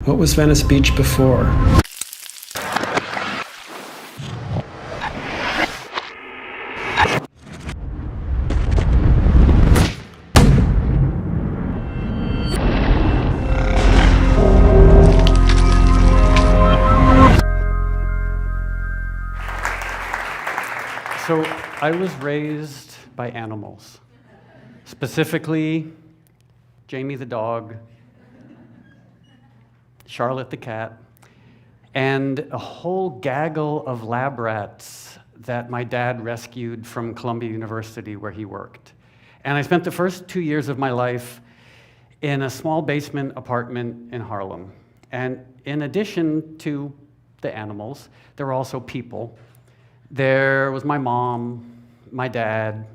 What was Venice Beach before? So I was raised by animals, specifically Jamie the dog, Charlotte the cat, and a whole gaggle of lab rats that my dad rescued from Columbia University where he worked. And I spent the first 2 years of my life in a small basement apartment in Harlem. And in addition to the animals, there were also people. There was my mom, my dad,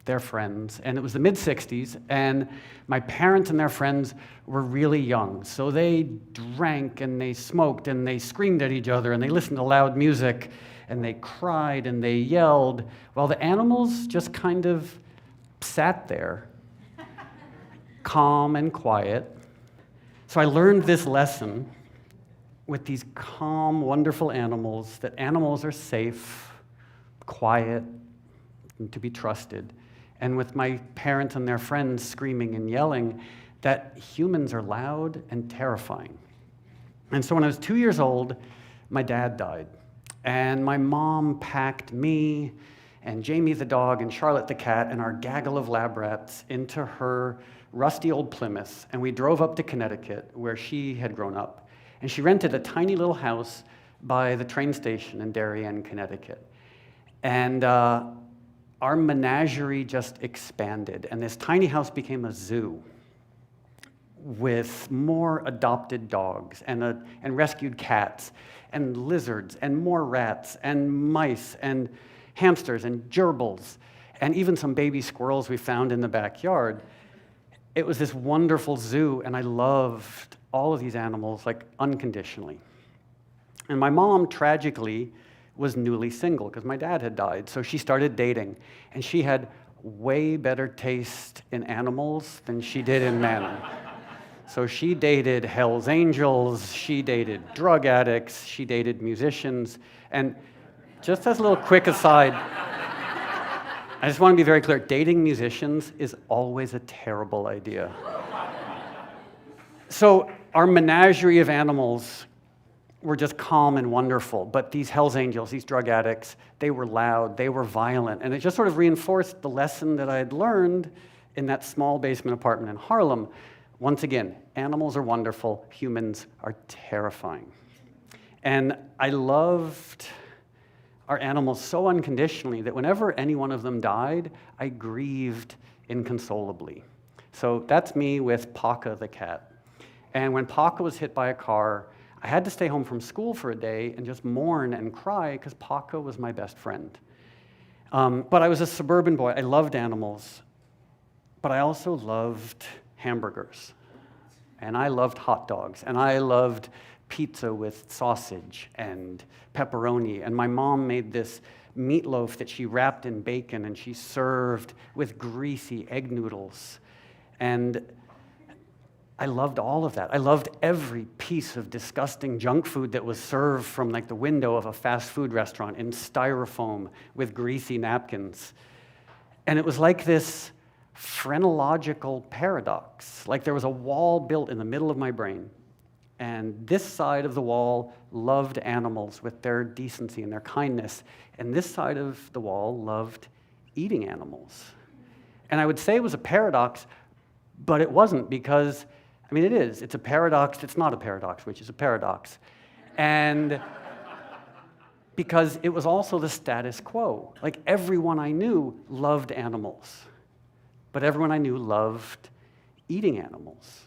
their friends, and it was the mid-'60s, and my parents and their friends were really young, so they drank and they smoked and they screamed at each other and they listened to loud music and they cried and they yelled, while the animals just kind of sat there, calm and quiet. So I learned this lesson with these calm, wonderful animals, that animals are safe, quiet, and to be trusted. And with my parents and their friends screaming and yelling, that humans are loud and terrifying. And so when I was 2 years old, my dad died. And my mom packed me and Jamie the dog and Charlotte the cat and our gaggle of lab rats into her rusty old Plymouth, and we drove up to Connecticut, where she had grown up. And she rented a tiny little house by the train station in Darien, Connecticut. And our menagerie just expanded, and this tiny house became a zoo with more adopted dogs and rescued cats and lizards and more rats and mice and hamsters and gerbils and even some baby squirrels we found in the backyard. It was this wonderful zoo, and I loved all of these animals, like, unconditionally. And my mom, tragically, was newly single because my dad had died, so she started dating, and she had way better taste in animals than she did in men. So she dated Hell's Angels, she dated drug addicts, she dated musicians, and just as a little quick aside, I just want to be very clear, dating musicians is always a terrible idea. So our menagerie of animals were just calm and wonderful, but these Hell's Angels, these drug addicts, they were loud, they were violent, and it just sort of reinforced the lesson that I had learned in that small basement apartment in Harlem. Once again, animals are wonderful, humans are terrifying. And I loved our animals so unconditionally that whenever any one of them died, I grieved inconsolably. So that's me with Paca the cat. And when Paca was hit by a car, I had to stay home from school for a day and just mourn and cry because Paca was my best friend. But I was a suburban boy. I loved animals, but I also loved hamburgers. And I loved hot dogs. And I loved pizza with sausage and pepperoni. And my mom made this meatloaf that she wrapped in bacon and she served with greasy egg noodles. And I loved all of that. I loved every piece of disgusting junk food that was served from, like, the window of a fast food restaurant in styrofoam with greasy napkins. And it was like this phrenological paradox. Like there was a wall built in the middle of my brain, and this side of the wall loved animals with their decency and their kindness, and this side of the wall loved eating animals. And I would say it was a paradox, but it wasn't, because I mean, it is. It's a paradox. It's not a paradox, which is a paradox. And because it was also the status quo. Like, everyone I knew loved animals, but everyone I knew loved eating animals.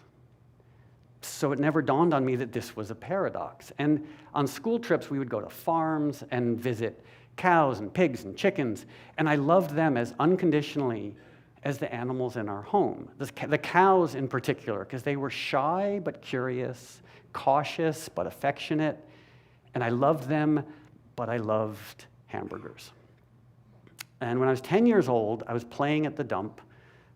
So it never dawned on me that this was a paradox. And on school trips, we would go to farms and visit cows and pigs and chickens, and I loved them as unconditionally as the animals in our home. The cows in particular, because they were shy but curious, cautious but affectionate, and I loved them, but I loved hamburgers. And when I was 10 years old, I was playing at the dump,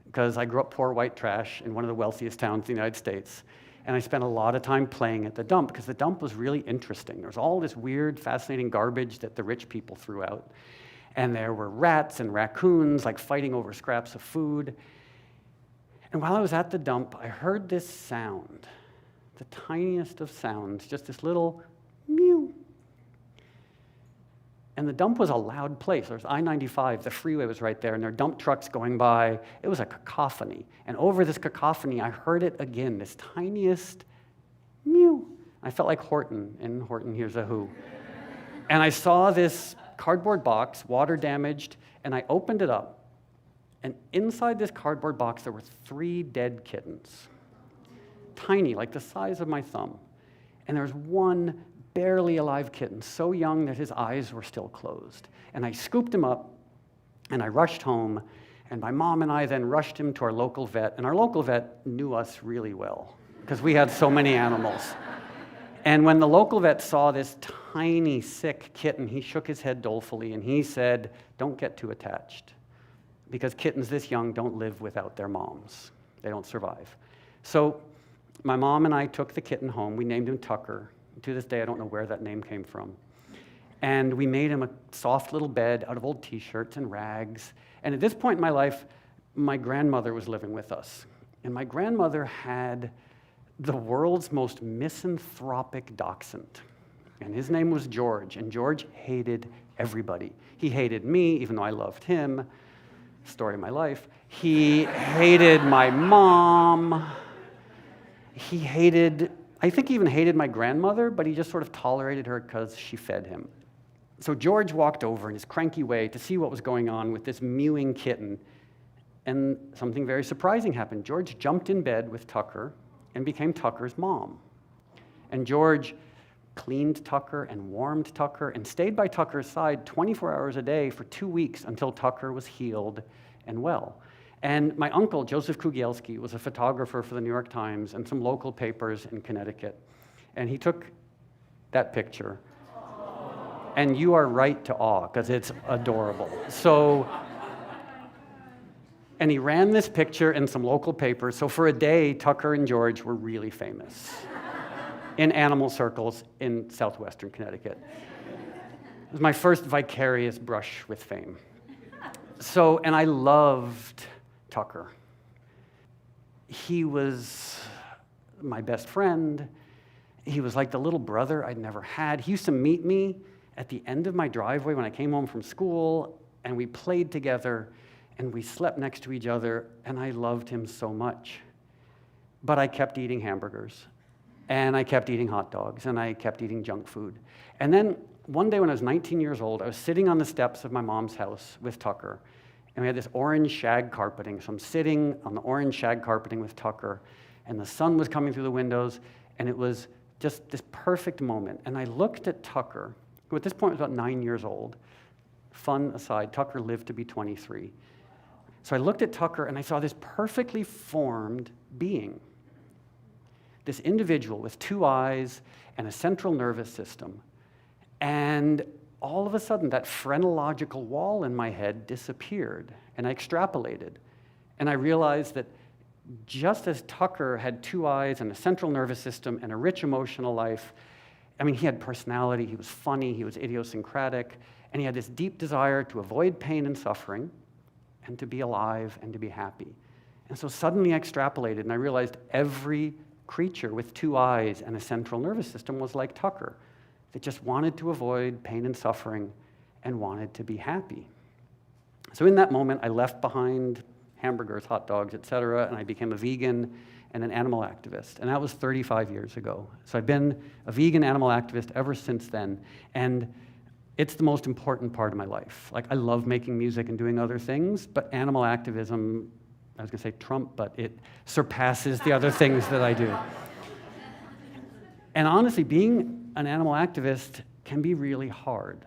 because I grew up poor white trash in one of the wealthiest towns in the United States, And I spent a lot of time playing at the dump because the dump was really interesting. There was all this weird, fascinating garbage that the rich people threw out. And there were rats and raccoons like fighting over scraps of food. And while I was at the dump, I heard this sound, the tiniest of sounds, just this little mew. And the dump was a loud place. There was I-95, the freeway was right there, and there were dump trucks going by. It was a cacophony. And over this cacophony, I heard it again, this tiniest mew. I felt like Horton in Horton Hears a Who. And I saw this cardboard box, water damaged, and I opened it up. And inside this cardboard box, there were 3 dead kittens. Tiny, like the size of my thumb. And there was one barely alive kitten, so young that his eyes were still closed. And I scooped him up, and I rushed home, and my mom and I then rushed him to our local vet, and our local vet knew us really well, because we had so many animals. And when the local vet saw this tiny, sick kitten, he shook his head dolefully, and he said, "Don't get too attached, because kittens this young don't live without their moms. They don't survive." So my mom and I took the kitten home. We named him Tucker. To this day, I don't know where that name came from. And we made him a soft little bed out of old T-shirts and rags. And at this point in my life, my grandmother was living with us. And my grandmother had the world's most misanthropic dachshund. And his name was George. And George hated everybody. He hated me, even though I loved him. Story of my life. He hated my mom. I think he even hated my grandmother, but he just sort of tolerated her because she fed him. So George walked over in his cranky way to see what was going on with this mewing kitten, and something very surprising happened. George jumped in bed with Tucker and became Tucker's mom. And George cleaned Tucker and warmed Tucker and stayed by Tucker's side 24 hours a day for 2 weeks until Tucker was healed and well. And my uncle, Joseph Kugielski, was a photographer for the New York Times and some local papers in Connecticut. And he took that picture. And you are right to awe, because it's adorable. And he ran this picture in some local papers. So for a day, Tucker and George were really famous in animal circles in southwestern Connecticut. It was my first vicarious brush with fame. And I loved Tucker. He was my best friend. He was like the little brother I'd never had. He used to meet me at the end of my driveway when I came home from school, and we played together, and we slept next to each other, and I loved him so much. But I kept eating hamburgers, and I kept eating hot dogs, and I kept eating junk food. And then one day when I was 19 years old, I was sitting on the steps of my mom's house with Tucker, and we had this orange shag carpeting. So I'm sitting on the orange shag carpeting with Tucker, and the sun was coming through the windows, and it was just this perfect moment. And I looked at Tucker, who at this point was about 9 years old. Fun aside, Tucker lived to be 23. So I looked at Tucker, and I saw this perfectly formed being, this individual with 2 eyes and a central nervous system. And all of a sudden, that phrenological wall in my head disappeared, and I extrapolated. And I realized that just as Tucker had 2 eyes and a central nervous system and a rich emotional life, I mean, he had personality, he was funny, he was idiosyncratic, and he had this deep desire to avoid pain and suffering, and to be alive and to be happy. And so suddenly I extrapolated, and I realized every creature with 2 eyes and a central nervous system was like Tucker, that just wanted to avoid pain and suffering and wanted to be happy. So in that moment, I left behind hamburgers, hot dogs, etc., and I became a vegan and an animal activist. And that was 35 years ago. So I've been a vegan animal activist ever since then. And it's the most important part of my life. Like, I love making music and doing other things, but animal activism, I was going to say Trump, but it surpasses the other things that I do. And honestly, being an animal activist can be really hard,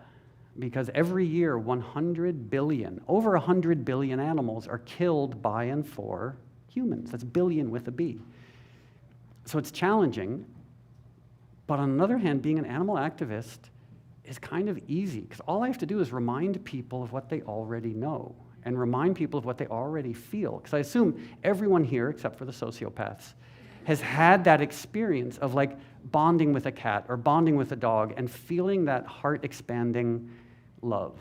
because every year 100 billion, over 100 billion animals are killed by and for humans. That's billion with a B. So it's challenging, but on the other hand, being an animal activist is kind of easy, because all I have to do is remind people of what they already know and remind people of what they already feel. Because I assume everyone here, except for the sociopaths, has had that experience of like bonding with a cat or bonding with a dog and feeling that heart-expanding love.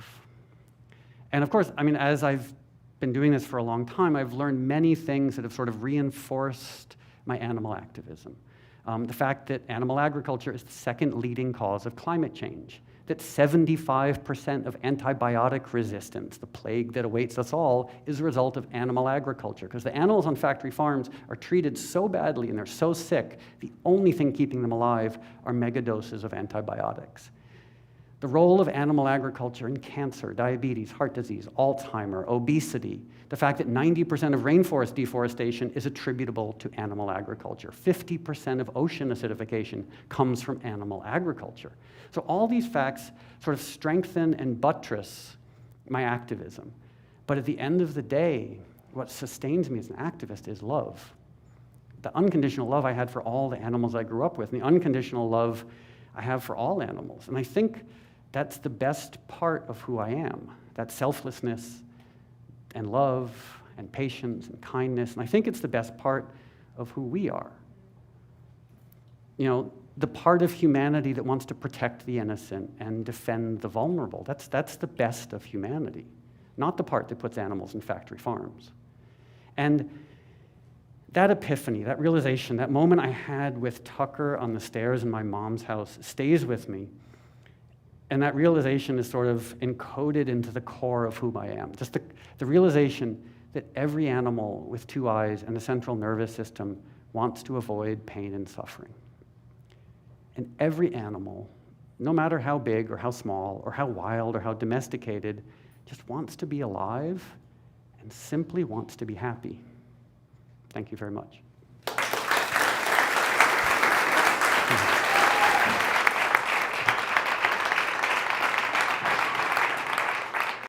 And of course, I mean, as I've been doing this for a long time, I've learned many things that have sort of reinforced my animal activism. The fact that animal agriculture is the second leading cause of climate change, that 75% of antibiotic resistance, the plague that awaits us all, is a result of animal agriculture, because the animals on factory farms are treated so badly and they're so sick, the only thing keeping them alive are megadoses of antibiotics. The role of animal agriculture in cancer, diabetes, heart disease, Alzheimer, obesity, the fact that 90% of rainforest deforestation is attributable to animal agriculture. 50% of ocean acidification comes from animal agriculture. So all these facts sort of strengthen and buttress my activism. But at the end of the day, what sustains me as an activist is love. The unconditional love I had for all the animals I grew up with, and the unconditional love I have for all animals. And I think that's the best part of who I am, that selflessness and love and patience and kindness. And I think it's the best part of who we are. You know, the part of humanity that wants to protect the innocent and defend the vulnerable. That's the best of humanity, not the part that puts animals in factory farms. And that epiphany, that realization, that moment I had with Tucker on the stairs in my mom's house stays with me. And that realization is sort of encoded into the core of who I am. Just the realization that every animal with two eyes and a central nervous system wants to avoid pain and suffering. And every animal, no matter how big or how small or how wild or how domesticated, just wants to be alive and simply wants to be happy. Thank you very much.